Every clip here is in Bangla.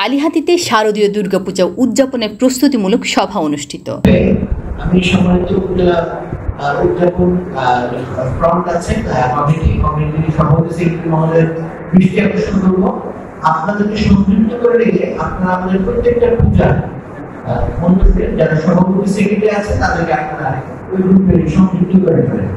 কালিহাতীতে শারদীয় দুর্গাপূজা উদযাপনের প্রস্তুতিমূলক সভা অনুষ্ঠিত। আমি সম্মানিত উপজেলা উদযাপন ফ্রন্ট আছে কমিটির সভাপতি সেক্রেটারি মহোদয়ের দৃষ্টি আকর্ষণ করব, আপনাদেরকে সংযুক্ত করে রেখে আপনারা আমাদের প্রত্যেকটা পূজা মণ্ডপে যারা সভাপতি সেক্রেটারি আছে তাদেরকে আপনারা ওই গ্রুপে সংযুক্ত করে ফেলেন।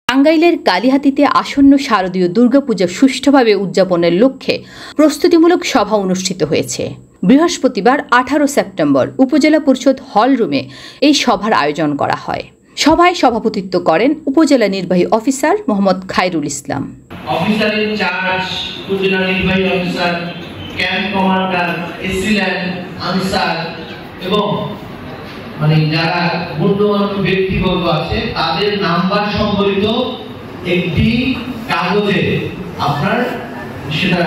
টাঙ্গাইলের কালিহাতীতে আসন্ন শারদীয় দুর্গাপূজা সুষ্ঠুভাবে উদযাপনের লক্ষ্যে প্রস্তুতিমূলক সভা অনুষ্ঠিত হয়েছে। বৃহস্পতিবার 18 সেপ্টেম্বর উপজেলা পরিষদ হল রুমে এই সভার আয়োজন করা হয়। সভায় সভাপতিত্ব করেন উপজেলা নির্বাহী officer Mohammad Khairul Islam. Officer in charge উপজেলা নির্বাহী officer, camp commander, AC land answer এবং যারা গণ্যমান্য ব্যক্তিবর্গ আছে তাদের নাম্বার সম্বলিত একটি কাগজে আপনার সেটা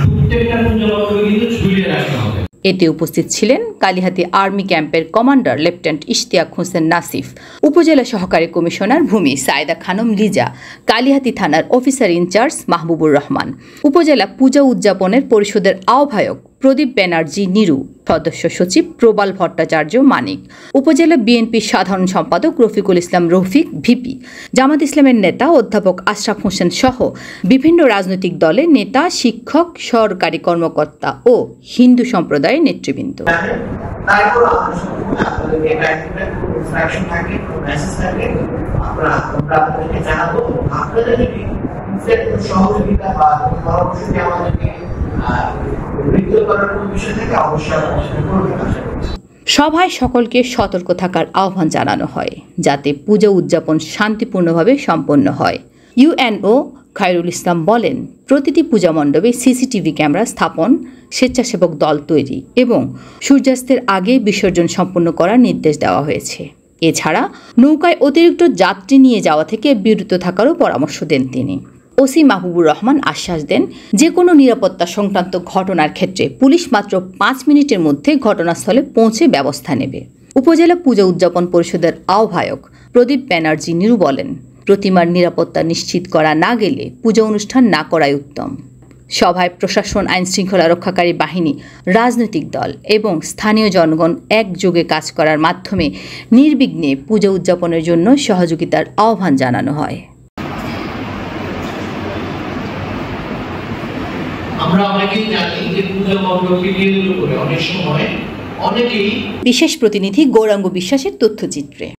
প্রত্যেকটা পূজা মণ্ডপে কিন্তু ঝুলিয়ে রাখতে হবে। এতে উপস্থিত ছিলেন কালিহাতী আর্মি ক্যাম্পের কমান্ডার লেফটেন্যান্ট ইশতিয়াক হোসেন নাসিফ, উপজেলা সহকারী কমিশনার ভূমি সায়েদা খানম লিজা, কালিহাতী থানার অফিসার ইনচার্জ মাহবুবুর রহমান, উপজেলা পূজা উদযাপনের পরিষদের আহ্বায়ক প্রদীপ ব্যানার্জি নিরু, সদস্য সচিব প্রবাল ভট্টাচার্য মানিক, উপজেলা বিএনপি সাধারণ সম্পাদক রফিকুল ইসলাম রফিক ভিপি, জামাত ইসলামের নেতা অধ্যাপক আশরাফ হোসেন সহ বিভিন্ন রাজনৈতিক দলের নেতা, শিক্ষক, সরকারি কর্মকর্তা ও হিন্দু সম্প্রদায়ের নেতৃবৃন্দ। সভায় সকলকে সতর্ক থাকার আহ্বান জানানো হয় যাতে পূজা উদযাপন শান্তিপূর্ণভাবে সম্পন্ন হয়। ইউএনও খায়রুল ইসলাম বলেন, প্রতিটি পূজা মণ্ডপে সিসিটিভি ক্যামেরা স্থাপন, স্বেচ্ছাসেবক দল তৈরি এবং সূর্যাস্তের আগে বিসর্জন সম্পন্ন করার নির্দেশ দেওয়া হয়েছে। এছাড়া নৌকায় অতিরিক্ত যাত্রী নিয়ে যাওয়া থেকে বিরত থাকারও পরামর্শ দেন তিনি। ওসি মাহবুবুর রহমান আশ্বাস দেন, যে কোনো নিরাপত্তা সংক্রান্ত ঘটনার ক্ষেত্রে পুলিশ মাত্র 5 মিনিটের মধ্যে ঘটনাস্থলে পৌঁছে ব্যবস্থা নেবে। উপজেলা পূজা উদযাপন পরিষদের আহ্বায়ক প্রদীপ ব্যানার্জি নিরু বলেন, প্রতিমার নিরাপত্তা নিশ্চিত করা না গেলে পূজা অনুষ্ঠান না করাই উত্তম। সভায় প্রশাসন, আইন শৃঙ্খলা রক্ষাকারী বাহিনী, রাজনৈতিক দল এবং স্থানীয় জনগণ একযোগে কাজ করার মাধ্যমে নির্বিঘ্নে পূজা উদযাপনের জন্য সহযোগিতার আহ্বান জানানো হয়। আমরা অনেকেই জানি যে পূজা মণ্ডপকে কেন্দ্র করে অনেক সময় অনেকেই। বিশেষ প্রতিনিধি গৌরাঙ্গ বিশ্বাসের তথ্যচিত্রে।